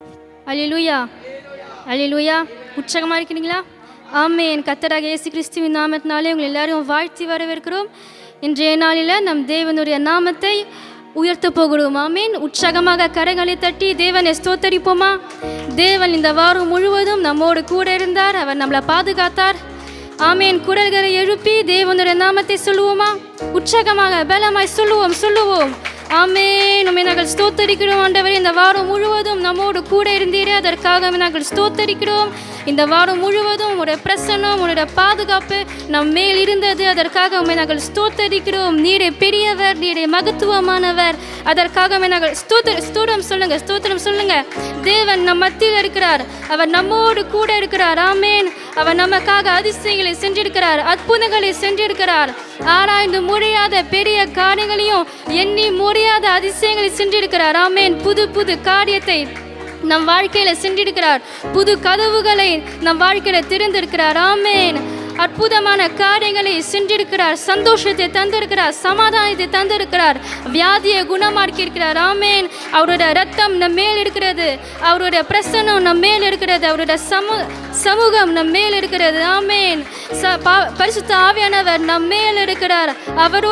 அல்லேலூயா, அல்லேலூயா. உற்சாகமாக இருக்கிறீங்களா? ஆமென். கர்த்தராகிய இயேசு கிறிஸ்துவின் நாமத்தினாலே உங்களை எல்லாரையும் வாழ்த்தி வரவேற்கிறோம். இன்றைய நாளில் நம் தேவனுடைய நாமத்தை உயர்த்த போகிறோம். ஆமென். உற்சாகமாக கரங்களை தட்டி தேவனை ஸ்தோத்தரிப்போமா? தேவன் இந்த வாரம் முழுவதும் நம்மோடு கூட இருந்தார். அவர் நம்மளை பாதுகாத்தார். ஆமென். குரல்களை எழுப்பி தேவனுடைய நாமத்தை சொல்லுவோமா? உற்சாகமாக பலமாய் சொல்லுவோம். ஆமென். நம்மை நாங்கள் ஸ்தோத்தரிக்கிறோம். ஆண்டவரே, இந்த வாரம் முழுவதும் நம்மோடு கூட இருந்தீரே, அதற்காக நாங்கள் ஸ்தோத்தரிக்கிறோம். இந்த வாரம் முழுவதும் உடைய பிரசன்னம், உடைய பாதுகாப்பு நம் மேல் இருந்தது. அதற்காக உண்மை நாங்கள் ஸ்தோத்தரிக்கிறோம். நீரே பெரியவர், நீரே மகத்துவமானவர். அதற்காக நாங்கள் ஸ்தோத்திரம் சொல்லுங்க. தேவன் நம் மத்தியில் இருக்கிறார். அவர் நம்மோடு கூட இருக்கிறார். ஆமென். அவர் நமக்காக அதிசயங்களை சென்றிருக்கிறார், அற்புதங்களை சென்றிருக்கிறார். ஆராய்ந்து முடியாத பெரிய காரியங்களையும் எண்ணி முடியாத அதிசயங்களை சென்றிருக்கிறார். ஆமென். புது காரியத்தை நம் வாழ்க்கையில சென்றிருக்கிறார். புது கதவுகளை நம் வாழ்க்கையில திறந்திருக்கிறார். ஆமென். அற்புதமான காரியங்களை சென்றிருக்கிறார். சந்தோஷத்தை தந்திருக்கிறார், சமாதானத்தை தந்திருக்கிறார், வியாதியை குணமாக்கி இருக்கிறார். ஆமென். அவருடைய ரத்தம் நம் மேல் இருக்கிறது, அவருடைய பிரசன்னம் நம் மேல் இருக்கிறது, அவருடைய சமூகம் நம் மேல் இருக்கிறது. ஆமென். பரிசுத்த ஆவியானவர் நம் மேல் இருக்கிறார். அவர்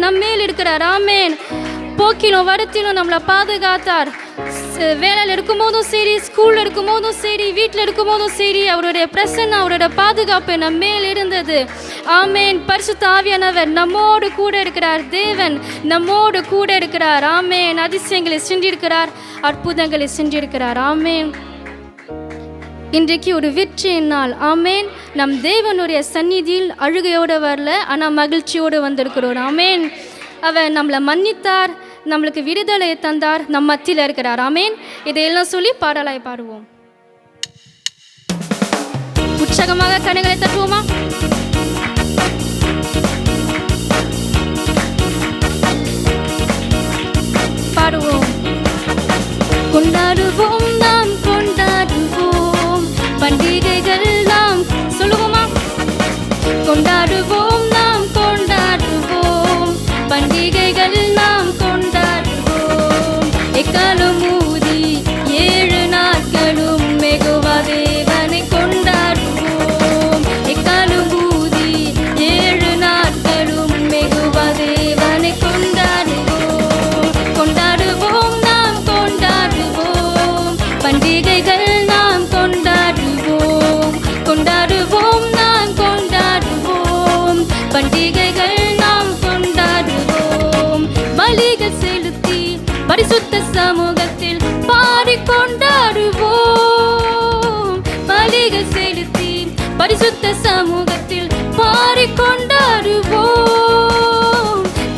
நம் மேல் இருக்கிறார். ஆமென். போக்கிலும் வரத்திலும் நம்மளை பாதுகாத்தார். வேலையில் இருக்கும்போதும் சரி, ஸ்கூலில் இருக்கும்போதும் சரி, வீட்டில் இருக்கும்போதும் சரி, அவருடைய பிரசன்னம், அவருடைய பாதுகாப்பு நம்ம மேல் இருந்தது. ஆமென். பரிசுத்த ஆவியானவர் நம்மோடு கூட இருக்கிறார். தேவன் நம்மோடு கூட இருக்கிறார். ஆமென். அதிசயங்களை சென்றிருக்கிறார், அற்புதங்களை சென்றிருக்கிறார். ஆமென். இன்றைக்கு ஒரு வெற்றியின் நாள். ஆமென். நம் தேவனுடைய சந்நிதியில் அழுகையோடு வரல, ஆனால் மகிழ்ச்சியோடு வந்திருக்கிறோம். ஆமென். அவர் நம்மளை மன்னித்தார், நம்மளுக்கு விடுதலை தந்தார், நம் மத்தியில் இருக்கிறார். ஆமென். இதையெல்லாம் சொல்லி பாடலாய் பாடுவோம். உற்சாகமாக கரங்களை தட்டுவோமா? பாடுவோம். கொண்டாடுவோம், நாம் கொண்டாடுவோம் பண்டிகைகள் நாம். சொல்லுவோமா? கொண்டாடுவோம், நாம் கொண்டாடுவோம் பண்டிகைகள் நாம் கொண்டாடுவோம். எக்காலம் ஊதி 7 நாட்களும் மெகுவா தேவனை கொண்டாடுவோம். எக்காலம் ஊதி 7 நாட்களும் மெகுவா தேவனை கொண்டாடுவோம். கொண்டாடுவோம், நாம் கொண்டாடுவோம் பண்டிகைகள் நாம் கொண்டாடுவோம். கொண்டாடுவோம், நாம் கொண்டாடுவோம் பண்டிகைகள் நாம் கொண்டாடுவோம். பலிகள் செலுத்தி பரிசுத்த சமூகத்தில் பாடி கொண்டாடுவோம். பலிகள் செலுத்தி பரிசுத்த சமூகத்தில் பாடி கொண்டாடுவோம்.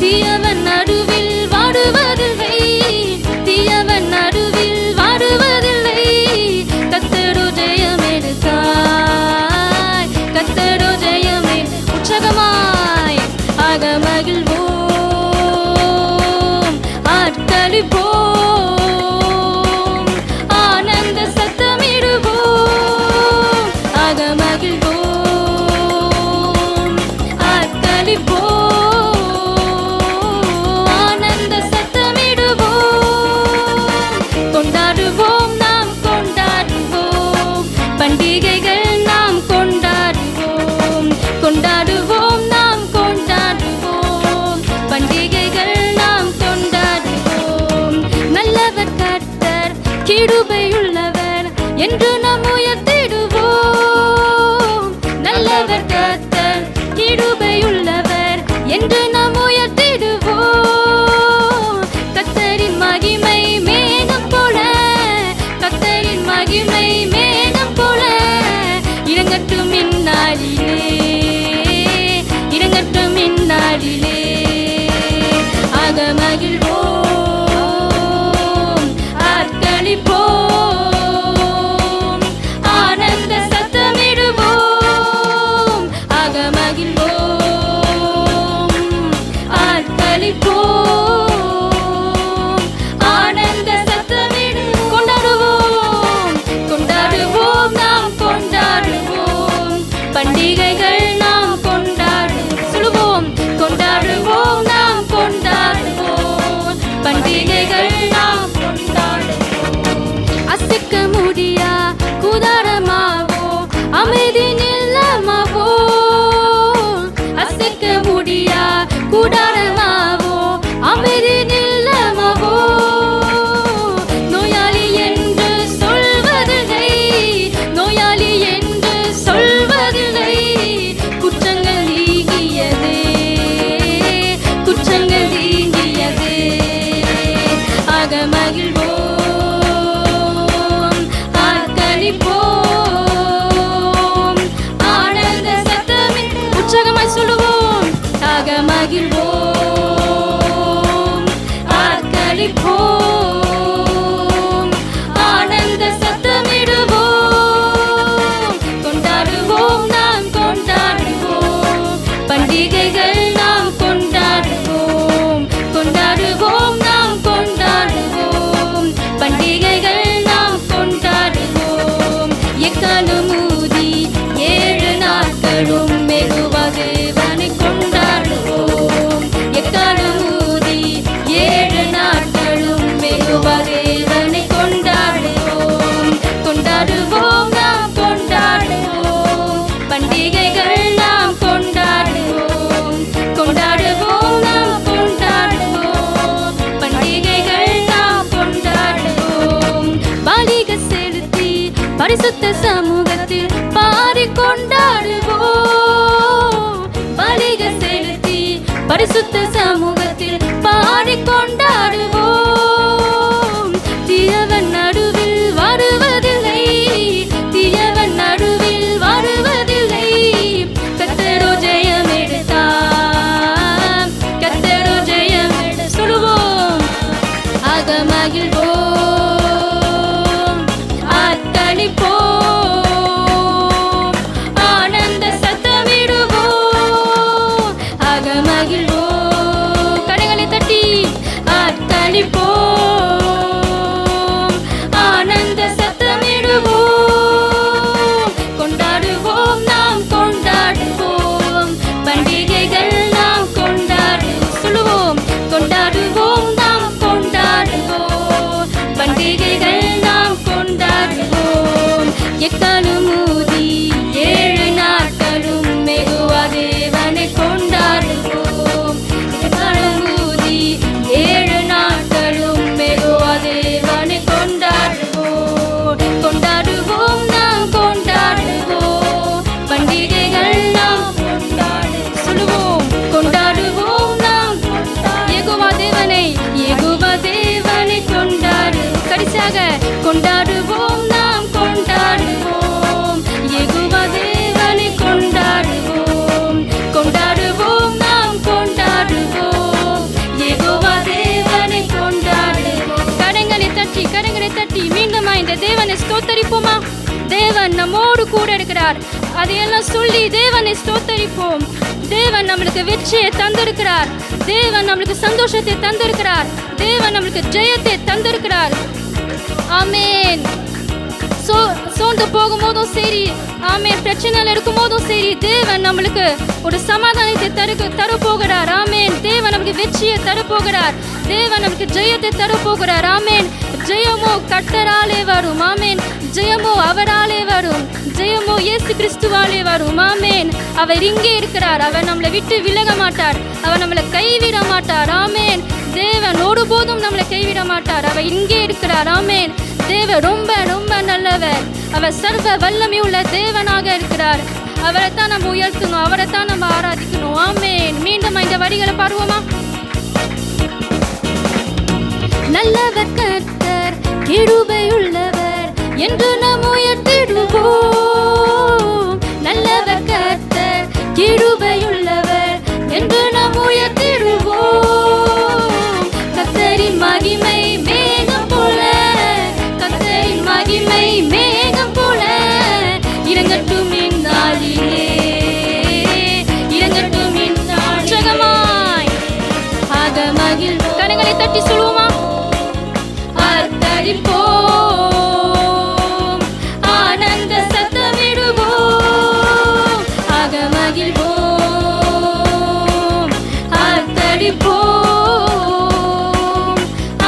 தீயவன் நடுவில் வாடுவதில்லை, தீயவன் நடுவில் வாடுவதில்லை. கர்த்தரோ ஜெயம் எடுத்தாய், கர்த்தரோ ஜெயம் உற்சாகமாய் ஆக மகிழ்வோம், ஆட்களிப்போம், ஆனந்த சத்தமிடுவோம். ஆக மகிழ்வோம், ஆட்களிப்போம், ஆனந்த சத்தமிடுவோம். கொண்டாடுவோம், நாம் கொண்டாடுவோம் பண்டிகைகள் நாம் கொண்டாடுவோம். கொண்டாடுவோம், நாம் கொண்டாடுவோம் பண்டிகைகள் நாம் கொண்டாடுவோம். நல்லவர் கர்த்தர், கிருபையுள்ளவர் என்று நாம் உயர்த்திடுவோம். நல்லவர் கர்த்தர், கிருபையுள்ளவர் என்று நாம் உயர்த்திடுவோம். கர்த்தரின் மகிமை மேகம் போல, கர்த்தரின் மகிமை மேகம் போல இறங்கட்டும் இந்நாளிலே, இறங்கட்டும் இந்நாளிலே. ஆக மகிழ்வோம், ஆட்களிப்போம், ஆனந்த சத்தமிடுவோம். ஆக மகிழ்வோம், ஆட்களிப்போம், ஆனந்த சத்தமிடு. கொண்டாடுவோம், கொண்டாடுவோம், நாம் கொண்டாடுவோம் பண்டிகைகள் நாம் கொண்டாடுவோம். சொல்லுவோம். கொண்டாடுவோம், நாம் கொண்டாடுவோம் பண்டிகைகள் நாம் கொண்டாடுவோம். அசைக்க பரிசுத்த சமூகத்தில் பாடி கொண்டாடுவோம். தீயவன் நடுவில் வருவதில்லை, தீயவன் நடுவில் வருவதில்லை. கர்த்தரோ ஜெயம் எடுத்தார், கர்த்தரோ ஜெயம் எடு சொல்லுவோம். ஆக மகிழ்வோம், ஆர்ப்பரிப்போம், ஆனந்த சத்தமிடுவோம். ஆக மகிழ்வோம், கரங்களை தட்டி ஆர்ப்பரிப்போம், ஆனந்த சத்தமிடுவோம். கொண்டாடுவோம், நாம் கொண்டாடுவோம், பண்டிகைகள் நாம் கொண்டாடுவோம். சொல்லுவோம், கொண்டாடுவோம், நாம் கொண்டாடுவோம், பண்டிகைகள் நாம் கொண்டாடுவோம். எக்காலம் ஊதி 7 நாட்களும் மெகுவா தேவனை கொண்டாடுவோம். எக்காலம் ஊதி 7 நாட்களும் மெகுவா தேவனை கொண்டாடுவோம். கொண்டாடுவோம், நாம் கொண்டாடுவோம், பண்டிகைகள் நாம் கொண்டாடுவோம். சொல்லுவோம், கொண்டாடுவோம், நாம் யெகோவா தேவனை, யெகோவா தேவனை கொண்டாடு. கடைசியாக கொண்டாடுவோம், நாம் கொண்டாடுவோம், யெகோவா தேவனை கொண்டாடுவோம். கொண்டாடுவோம், நாம் கொண்டாடுவோம், யெகோவா தேவனை கொண்டாடுவோம். கரங்களை தட்டி மீண்டும் இந்த தேவனை ஸ்தோத்தரிப்போமா? தேவன் நம்மோடு கூட இருக்கிறார். அதையெல்லாம் சொல்லி தேவனை ஸ்தோத்தரிப்போம். தேவன் நம்மளுக்கு வெற்றியை தந்திருக்கிறார். தேவன் நம்மளுக்கு சந்தோஷத்தை தந்திருக்கிறார். தேவன் நம்மளுக்கு ஜெயத்தை தந்திருக்கிறார். ஆமென். சோர்ந்து போகும்போதும் சரி, ஆமென், பிரச்சனைகள் இருக்கும் போதும் சரி, தேவன் நம்மளுக்கு ஒரு சமாதானத்தை தரப்போகிறார். ஆமென். தேவன் நமக்கு வெற்றியை தரப்போகிறார். தேவன் நமக்கு ஜெயத்தை தரப்போகிறார். ஆமென். ஜெயமோ கர்த்தராலே வரும். ஆமென். ஜெயமோ அவராலே வரும். ஜெயமோ இயேசு கிறிஸ்துவாலே வரும். ஆமென். அவர் இங்கே இருக்கிறார். அவர் நம்மளை விட்டு விலக மாட்டார். அவர் நம்மளை கைவிட மாட்டார். ஆமென். தேவன் ஒருபோதும் நம்மளை கைவிட மாட்டார். அவர் இங்கே இருக்கிறார். ஆமென். தேவன் ரொம்ப ரொம்ப நல்லவர். அவர் சர்வ வல்லமை உள்ள தேவனாக இருக்கிறார். அவரை தான் நம்ம உயர்த்தணும், அவரை தான் நம்ம ஆராதிக்கணும். ஆமென். மீண்டும் இந்த வரிகளை பாடுவோமா? நல்லவர் கர்த்தர், கிருபையுள்ளவர் என்று நாம் உயர்த்திடுவோம். நல்லவர் கர்த்தர், கிருபையுள்ளவர் என்று நாம் உயர்த்திடுவோம். கர்த்தரின் மகிமை மேகம் போல, கர்த்தரின் மகிமை மேகம் போல இறங்கட்டும் இந்நாளிலே, இறங்கட்டும் இந்நாளிலே. ஜெகமாய் ஆக மகிழ். கரங்களை தட்டி சொல்லுவோமா? ஆர்ப்பரிப்போம், ஆனந்த சத்தமிடுவோம். ஆக மகிழ்வோம், ஆர்ப்பரிப்போம்,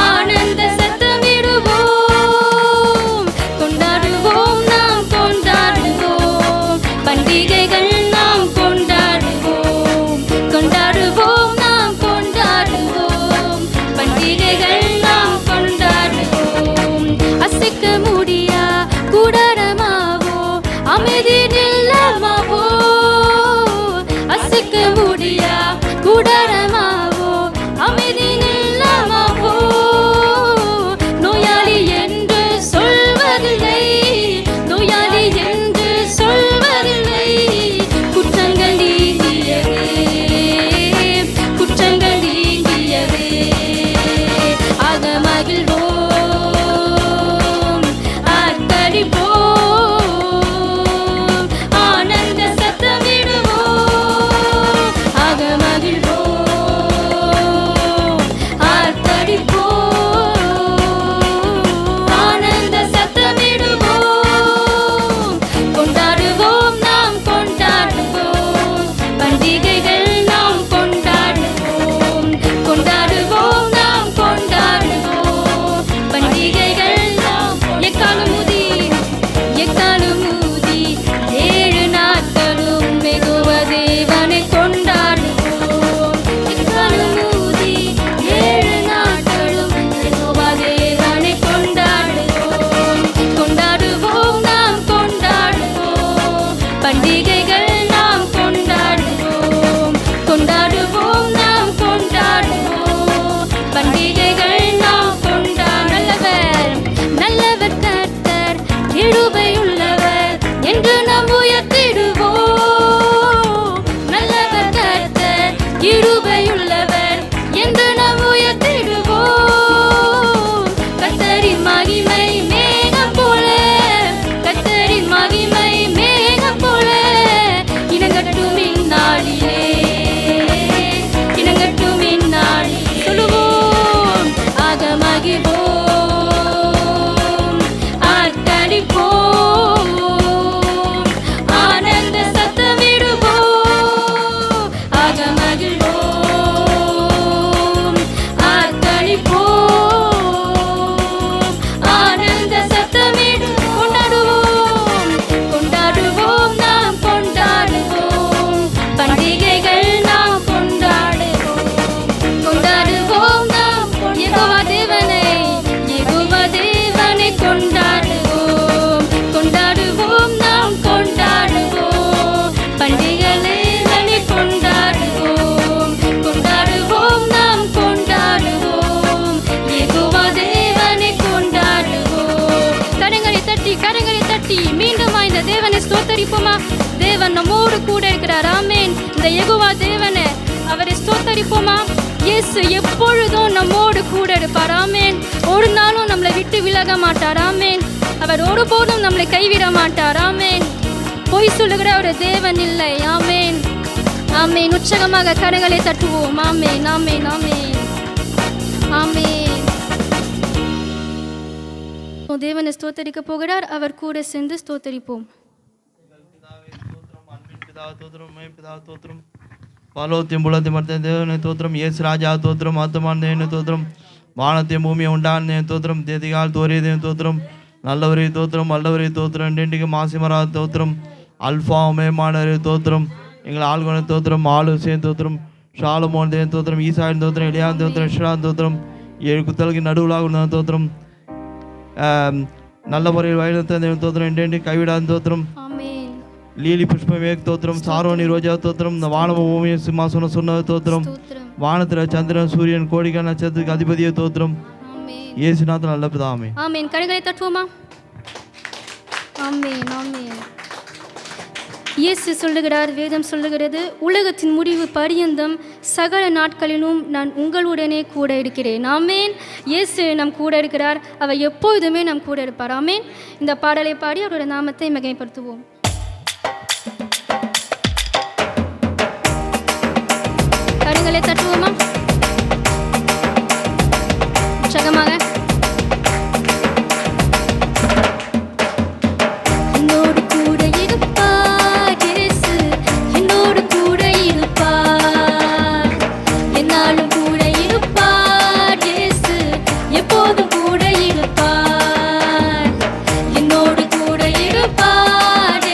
ஆனந்த சத்தமிடுவோம். கொண்டாடுவோம், நாம் கொண்டாடுவோம், பண்டிகைகள் நாம் கொண்டாடுவோம். கொண்டாடுவோம், நாம் கொண்டாடுவோம், பண்டிகைகள் நாம் கொண்டாடுவோம். அசைக்க முடியா கூடாரமாவோ, அமைதி நில்லமாவோ. அசைக்க முடியா கூடாரமாவோ, அமைதி நில்லமாவோ. நோயாளி என்று சொல்வதில்லை, நோயாளி என்று சொல்வதில்லை. குற்றங்கள் நீங்கியவே, குற்றங்கள் நீங்கியவே. ஆக மகிழ்வோம், ஆர்ப்பரிப்போம், ஆனந்த சத்தமிடுவோம். ஆக மகிழ்வோம், ஆர்ப்பரிப்போம், ஆனந்த சத்தமிடுவோம். கொண்டாடுவோம், நாம் கொண்டாடுவோம், பண்டிகைகள் நாம் கொண்டாடுவோம். கொண்டாடுவோம், நாம் கொண்டாடுவோம், பண்டிகைகள் நாம். எக்காலம் ஊதி, எக்காலம் ஊதி 7 நாட்களும் மெகுவா தேவனை கொண்டாடுவோம். எக்காலம் ஊதி 7 நாட்களும் மெகுவா தேவனை கொண்டாடுவோம். கொண்டாடுவோம், நாம் கொண்டாடுவோம், பண்டிகைகள் நாம் கொண்டாடுவோம். தேவனை கொண்டாடுவோம், கொண்டாடுவோம், நாம் கொண்டாடுவோம். யெகோவா தேவனை கொண்டாடுவோம். கரங்களை தட்டி மீண்டும் இந்த தேவனை ஸ்தோத்தரிப்போமா? தேவன் நம்மோடு கூட இருக்கிறார். ஆமென். இந்த யெகோவா தேவனை அவரை ஸ்தோத்தரிப்போமா? இயேசு எப்பொழுதும் நம்மோடு கூட இருப்பார். ஆமென். ஒரு நாளும் நம்மளை விட்டு விலக மாட்டார். ஆமென். அவர் ஒருபோதும் நம்மளை கைவிட மாட்டார். ஆமென். பொய் சொல்லுகிற ஒரு தேவன் இல்லை. ஆமென். ஆமென். உற்சாகமாக கரங்களை தட்டுவோம். ஆமென், ஆமென், ஆமென், ஆமென். தேவனை ஸ்தோத்தரிக்க போகிறார். அவர் கூட சேர்ந்து ஸ்தோத்தரிப்போம். பரலோகத்தையும் பூலோகத்தையும் படைத்த தேவனை தோத்திரம். இயேசு ராஜா தோத்திரம். ஆத்துமான தேவனை தோத்திரம். வானத்தையும் பூமியை உண்டான தோத்திரம். தேதிகால் தோறிய தோத்திரம். நல்லவரை தோத்திரம், வல்லவரை தோத்திரம். இன்றைக்கு மாசிமரா தோத்திரம். அல்ஃபா மேமானவரை தோத்திரம். எங்கள் ஆள்கொண்ட தோத்திரம். ஆலோசனை தோத்திரம். ஷாலமோன் தேவன் தோத்திரம். ஈசாயின் தோத்திரம். எலியான் தோத்திரம். இஸ்ரா தோத்திரம். 7 குத்தலுக்கு நடுவுலாக தோத்திரம். நல்ல முறையில் வயலத்த தேவன் தோத்திரம். இன்றைக்கு கைவிடாத தோத்திரம். லீலி புஷ்பமே தோத்திரம். சாரோனி ரோஜா தோத்திரம். இந்த வானம பூமியை சிம்மாசனம் சொன்ன தோத்திரம். வானத்தில் சந்திரன் சூரியன் கோடிக்கா நட்சத்திரத்துக்கு அதிபதியை தோத்திரம். இயேசுநாதன் நல்ல பிதாமே. ஆமென். கரங்களை தட்டுவோமா? ஆமென், ஆமென். இயேசு சொல்லுகிறார், வேதம் சொல்லுகிறது, உலகத்தின் முடிவு பரியந்தம் சகல நாட்களிலும் நான் உங்களுடனே கூட இருக்கிறேன். ஆமென். இயேசு நம் கூட இருக்கிறார். அவர் எப்பொழுதுமே நம் கூட இருப்பார். ஆமென். இந்த பாடலை பாடி அவருடைய நாமத்தை மகிமைப்படுத்துவோம். கரங்களை தட்டுவோமா? உற்சாகமாக. என்னோடு கூட இருப்பார் இயேசு, என்னோடு கூட இருப்பார், என்னாலும் கூட இருப்பார் இயேசு, எப்போதும் கூட இருப்பார். என்னோடு கூட இருப்பார்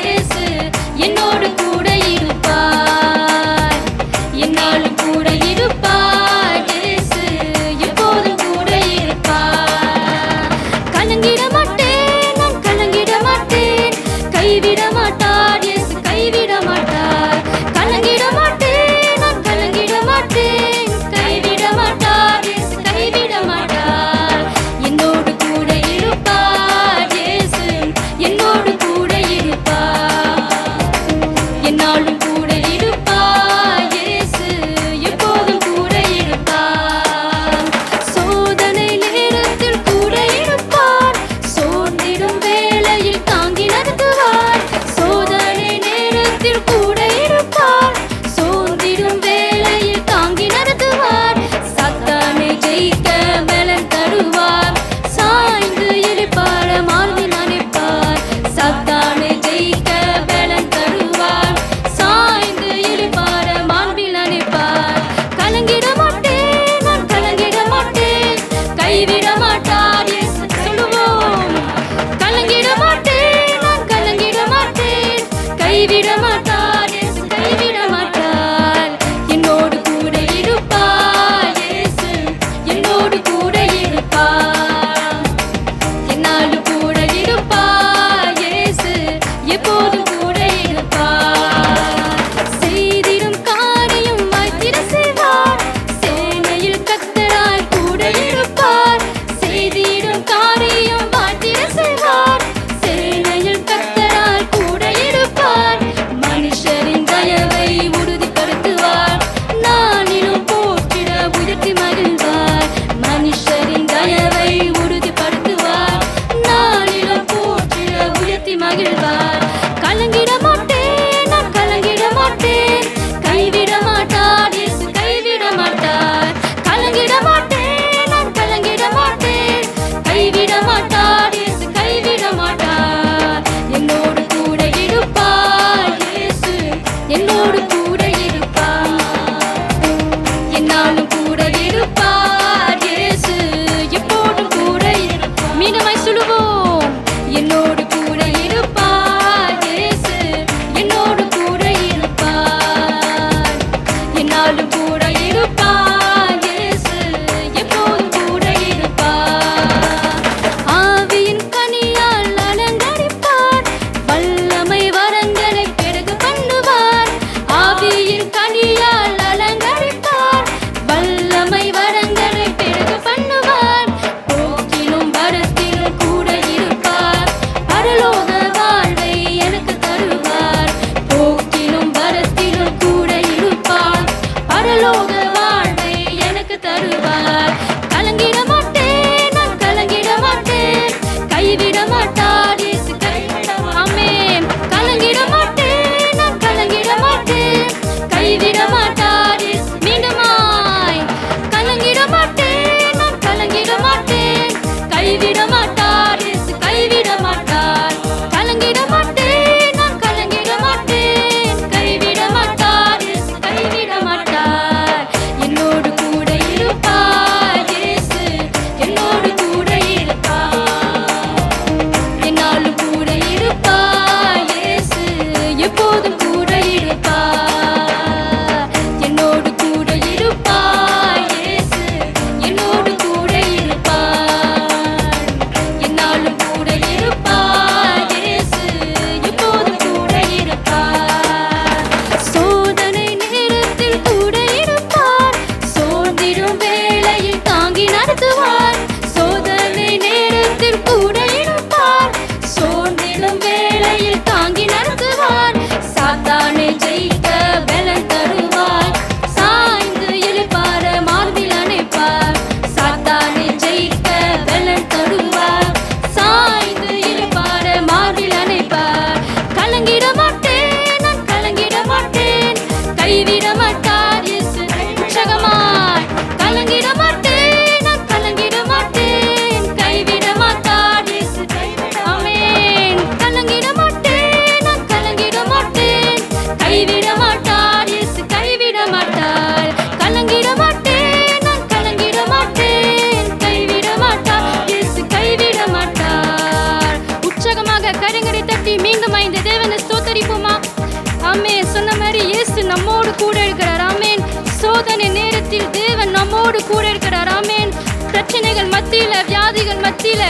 கூட இருக்கிறார். ஆமென். சோதனை நேரத்தில் தேவன் நம்மோடு கூட இருக்கிறார். ஆமென். பிரச்சனைகள் மத்தியில, வியாதிகள் மத்தியில,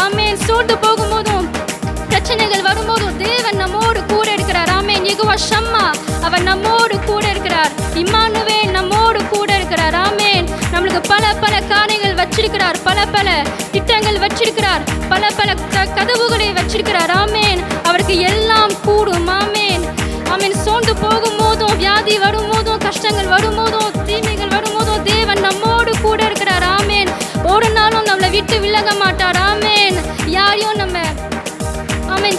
ஆமென், சோர்ந்து போகும்போதும் பிரச்சனைகள் வரும்போதும் தேவன் நம்மோடு கூட இருக்கிறார். ஆமென். யெகோவா ஷம்மா அவர் நம்மோடு கூட இருக்கிறார். இம்மானுவேல் நம்மோடு கூட இருக்கிறார். ஆமென். நம்மளுக்கு பல பல காரியங்கள் வச்சிருக்கிறார், பல பல திட்டங்கள் வச்சிருக்கிறார், பல பல கதவுகளை வச்சிருக்கிறார். ஆமென். அவருக்கு எல்லாம் கூடும். ஆமென். ஆமென். சோர்ந்து போகும்போதும், வியாதி வரும்போதும், கஷ்டங்கள் வரும்போதும், தீமைகள் வரும்போதும் தேவன் நம்மோடு கூட இருக்கிறார். ஆமென். ஒரு நாளும் நம்மளை விட்டு விலக மாட்டார். ஆமென். யாரையும் நம்ம ஆமென்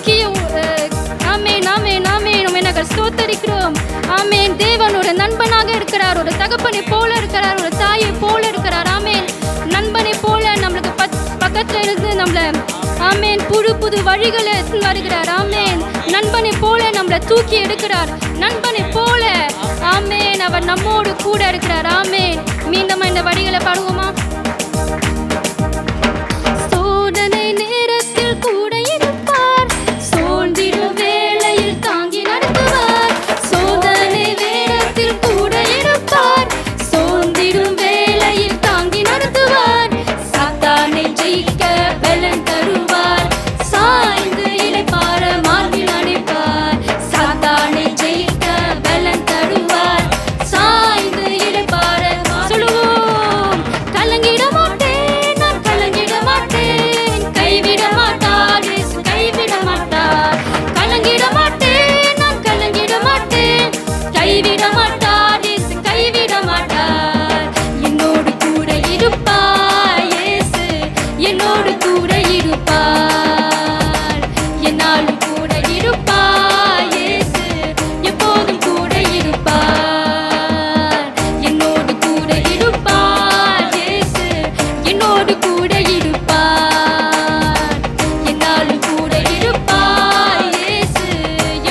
ஆமென் ஆமென் ஆமென் உம்மை நாங்கள் ஸ்தோத்தரிக்கிறோம். ஆமென். தேவன் ஒரு நண்பனாக இருக்கிறார், ஒரு தகப்பனை போல இருக்கிறார், ஒரு தாயை போல இருக்கிறார். ஆமென். நண்பனை போல நம்மளுக்கு பக்கத்துல இருந்து நம்மள ஆமென் புது புது வழிகளை வருகிறார். ஆமென். நண்பனை போல நம்மளை தூக்கி எடுக்கிறார். நண்பனை போல ஆமென் அவர் நம்மோடு கூட இருக்கிறார். ஆமென். மீண்டும் இந்த வழிகளை பாடுவோமா? சோதனை நேரத்தில் கூட இருப்பார், சோர்ந்திடும் வேளையில் தாங்கி நடத்துவார். சோதனை நேரத்தில் கூட இருப்பார், சோர்ந்திடும் வேளையில் தாங்கி நடத்துவார். சாத்தானை ஜெயிக்க பலன் தருவார், சாய்ந்து இளைப்பாற மார்பில் அணைப்பார். சாத்தானை ஜெயிக்க பலன் தருவார், சாய்ந்து இளைப்பாற சொல்லுவோம். கலங்கிட மாட்டேன், நான் கலங்கிட மாட்டேன், கைவிட மாட்டார் இயேசு, கைவிட மாட்டார். கலங்கிட மாட்டேன், நான் கலங்கிட மாட்டேன், கைவிட மாட்டார் இயேசு, கைவிட மாட்டார். என்னோடு கூட இருப்பார் இயேசு, என்னோடு கூட இருப்பார். என்னாலும் கூட இருப்பார் இயேசு, எப்போதும் கூட இருப்பார். என்னோடு கூட இருப்பார் இயேசு, என்னோடு கூட இருப்பார். என்னாலும் கூட இருப்பார் இயேசு,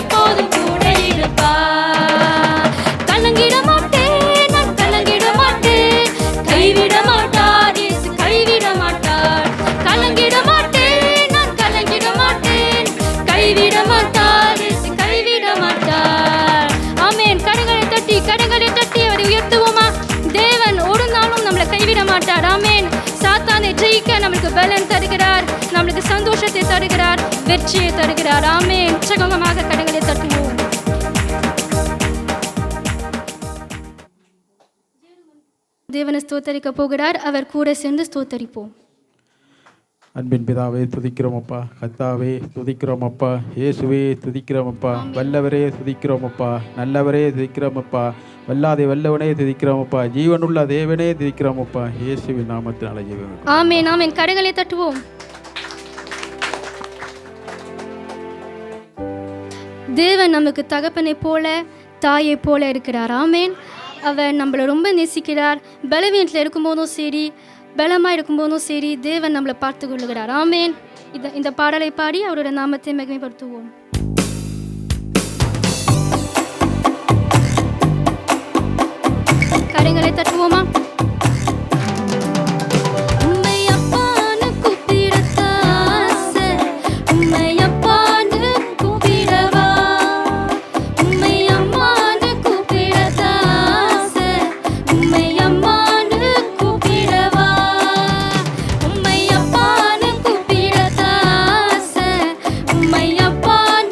எப்போதும் கூட இருப்பார். கலங்கிட மாட்டேன், நான் கலங்கிட மாட்டேன், கைவிட மாட்டார் இயேசு, கைவிட மாட்டார். கலங்கிட மாட்டேன், நான் கலங்கிட மாட்டேன், கைவிட மாட்டார் இயேசு, கைவிட மாட்டார். ஆமென். கரங்களை தட்டி அவரை உயர்த்துவோமா? தேவன் ஒரு நாளும் நம்மளை கைவிட மாட்டார். ஆமென். சாத்தானை ஜெயிக்க நம்மளுக்கு பலன் தருகிறார், நம்மளுக்கு சந்தோஷத்தை தருகிறார், வெற்றியை தருகிறார். ஆமென். உற்சாகமாக கரங்களை தட்டுவோம். தேவனை ஸ்தோத்தரிக்க போகிறார், அவர் கூட சேர்ந்து ஸ்தோத்தரிப்போம். அன்பின் பிதாவே துதிக்கிறோம் அப்பா, கர்த்தாவே துதிக்கிறோம் அப்பா, இயேசுவே துதிக்கிறோம் அப்பா, வல்லவரே துதிக்கிறோம் அப்பா, நல்லவரே துதிக்கிறோம் அப்பா, வல்லாதே வல்லவனே துதிக்கிறோம் அப்பா, ஜீவனுள்ள தேவனே துதிக்கிறோம் அப்பா, இயேசுவின் நாமத்தினால ஜீவன். ஆமென். ஆமென். கரங்களை தட்டுவோம். தேவன் நமக்கு தகப்பனை போல, தாயை போல இருக்கிறார். ஆமென். அவர் நம்மளை ரொம்ப நேசிக்கிறார். பலவீனத்தில் இருக்கும்போதும் சரி, பலமாக இருக்கும்போதும் சரி, தேவன் நம்மளை பார்த்து கொள்ளுகிறார். ஆமென். இந்த பாடலை பாடி அவரோட நாமத்தை மகிமைப்படுத்துவோம். கரங்களை தட்டுவோமா? உம்மை அப்பான்னு கூப்பிடத்தாசை, உம்மை அப்பான்னு கூப்பிடவா, உம்மை அம்மான்னு கூப்பிடத்தாசை, உம்மை அம்மான்னு கூப்பிடவா, உம்மை அப்பான்னு கூப்பிடத்தாசை, உம்மை அப்பான்னு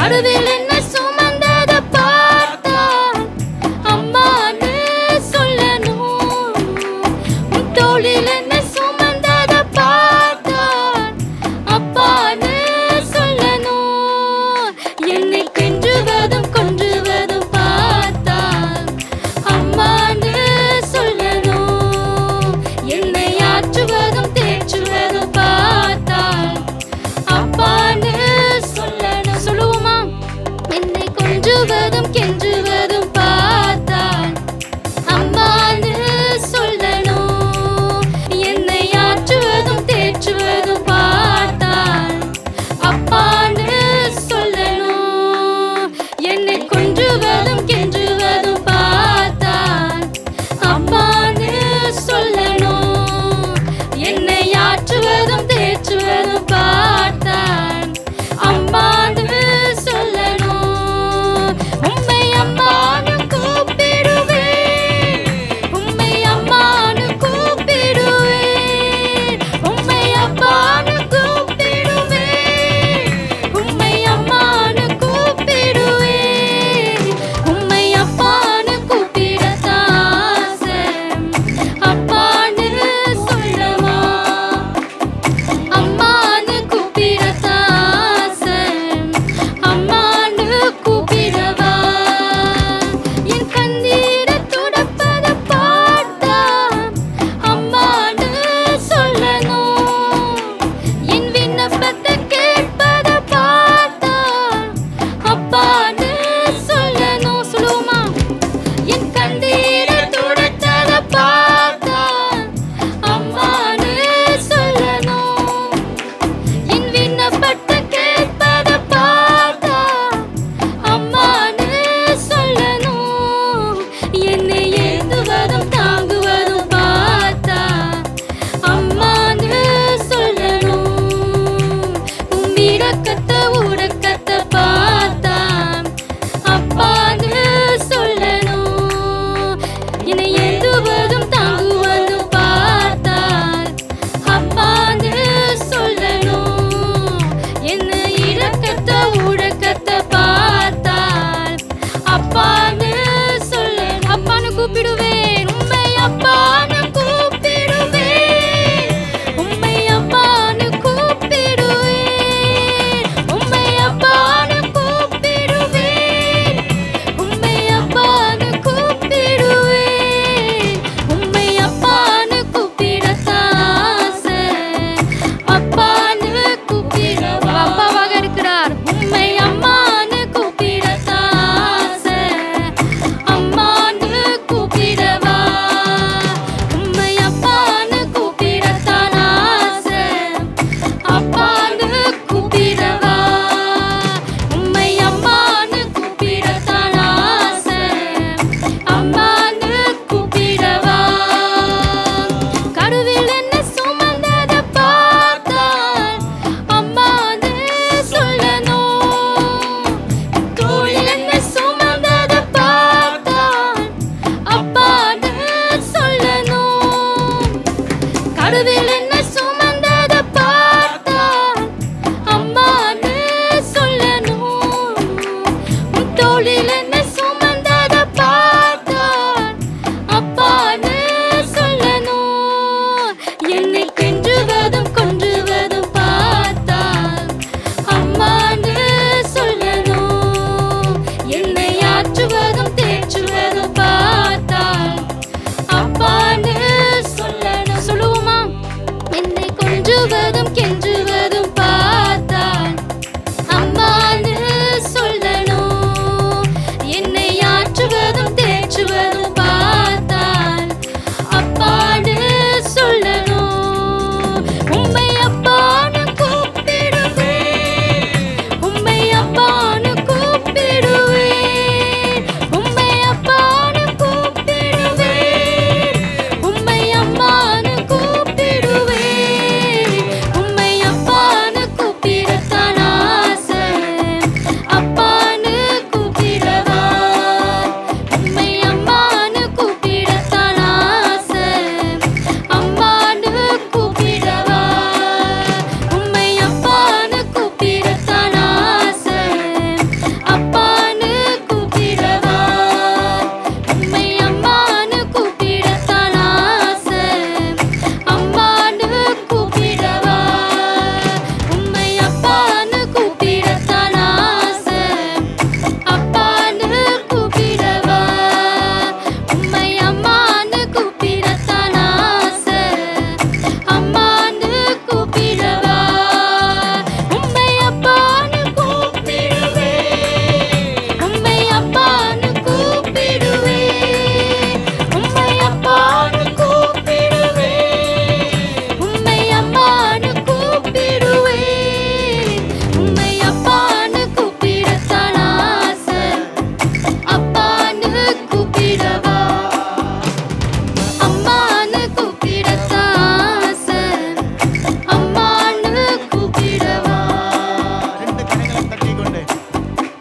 நடுவில் என்ன சுமந்ததை பார்த்தால் அம்மான்னு சொல்லணும். உன் தோளில் என்ன சுமந்ததை பார்த்தால் அப்பான்னு சொல்லணும். என்னை கென்றுவதும் கொன்றுவதும் பார்த்தால் அம்மான்னு சொல்லணும். என்னை ஆற்றுவதும் தேற்றுவதும் பார்த்தால் அப்பான்னு சொல்லணும். சொல்லுவோமா?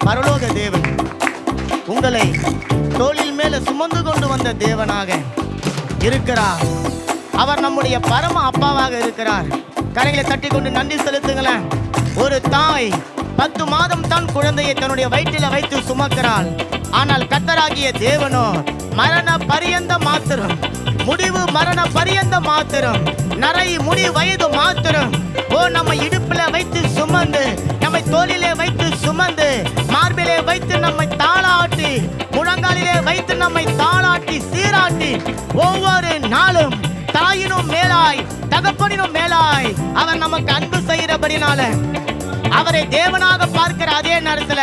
பரலோக தேவன் உங்களை தோளில் மேல சுமந்து கொண்டு வந்த தேவனாக இருக்கிறார். அவர் நம்முடைய பரம அப்பாவாக இருக்கிறார். கரைகளை தட்டி கொண்டு நன்றி செலுத்துங்களேன். ஒரு தாய் 10 மாதம் தான் குழந்தையை தன்னுடைய வயிற்றில வைத்து சுமக்கிறாள். ஆனால் கர்த்தராகிய தேவனோ மரண பரியந்த மாத்திரம், முடிவு மரண பரியந்த மாத்திரம், நரை முடி வயது மாத்திரம் நம்ம இடுப்புல வைத்து சுமந்து, நம்மை தோளிலே வைத்து சுமந்து, மார்பிலே வைத்து நம்மை தாளாட்டி, முழங்காலிலே வைத்து நம்மை தாளாட்டி சீராட்டி, ஒவ்வொரு நாளும் தாயினும் மேலாய் தகப்பனினும் மேலாய் அவர் நமக்கு அன்பு செய்கிறபடினால அவரை தேவனாக பார்க்கிற அதே நேரத்துல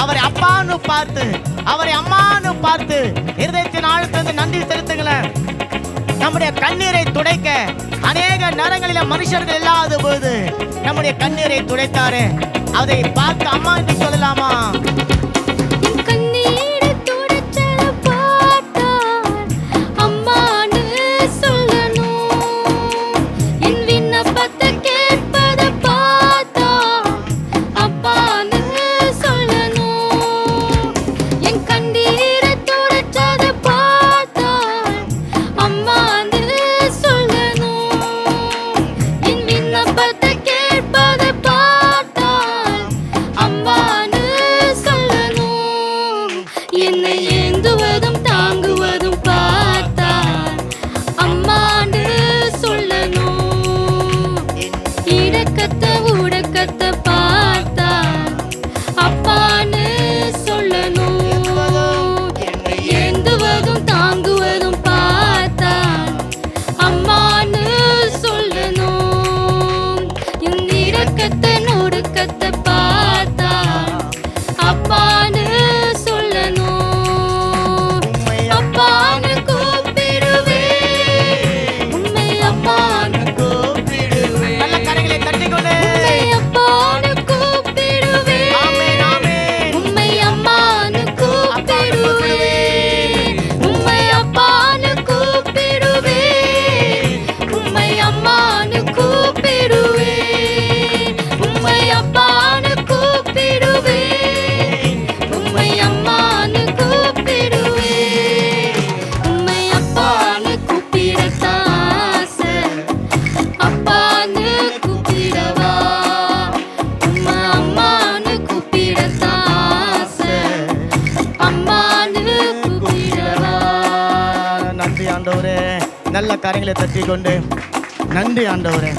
அவரை அப்பான்னு பார்த்து, அவரை அம்மான்னு பார்த்து இருதயத்தின் ஆழத்திலிருந்து நன்றி செலுத்துங்களேன். நம்முடைய கண்ணீரை துடைக்க அநேக நேரங்களில மனுஷர்கள் இல்லாத போது நம்முடைய கண்ணீரை துடைத்தாரு. அதை பார்த்து அம்மா என்று சொல்லலாமா? நல்ல காரியங்களை தட்டி கொண்டு நன்றி ஆண்டவரே.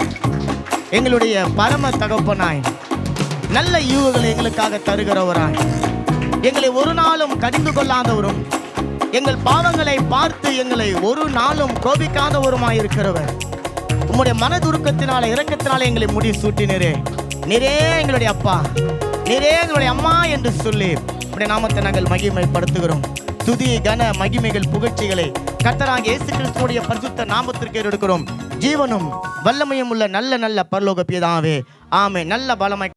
எங்களுடைய பரம தகப்பனாய் நல்ல ஈவுகளை எங்களுக்காக தருகிறவராய், எங்களை ஒரு நாளும் கடிந்து கொள்ளாதவரும், எங்கள் பாவங்களை பார்த்து எங்களை ஒரு நாளும் கோபிக்காதவருமாய் இருக்கிறவர், உம்முடைய மனதுருக்கத்தினால இரக்கத்தினால எங்களை முடி சூட்டினரே. நீரே எங்களுடைய அப்பா, நீரே எங்களுடைய அம்மா என்று சொல்லி உம்முடைய நாமத்தை நாங்கள் மகிமைப்படுத்துகிறோம். துதி கன மகிமைகள் புகழ்ச்சிகளை கர்த்தராகிய இயேசு கிறிஸ்துவுடைய பரிசுத்த நாமத்திற்கு எடுக்கிறோம். ஜீவனும் வல்லமையும் உள்ள நல்ல நல்ல பரலோக பிதாவே, ஆமென். நல்ல பலமாய்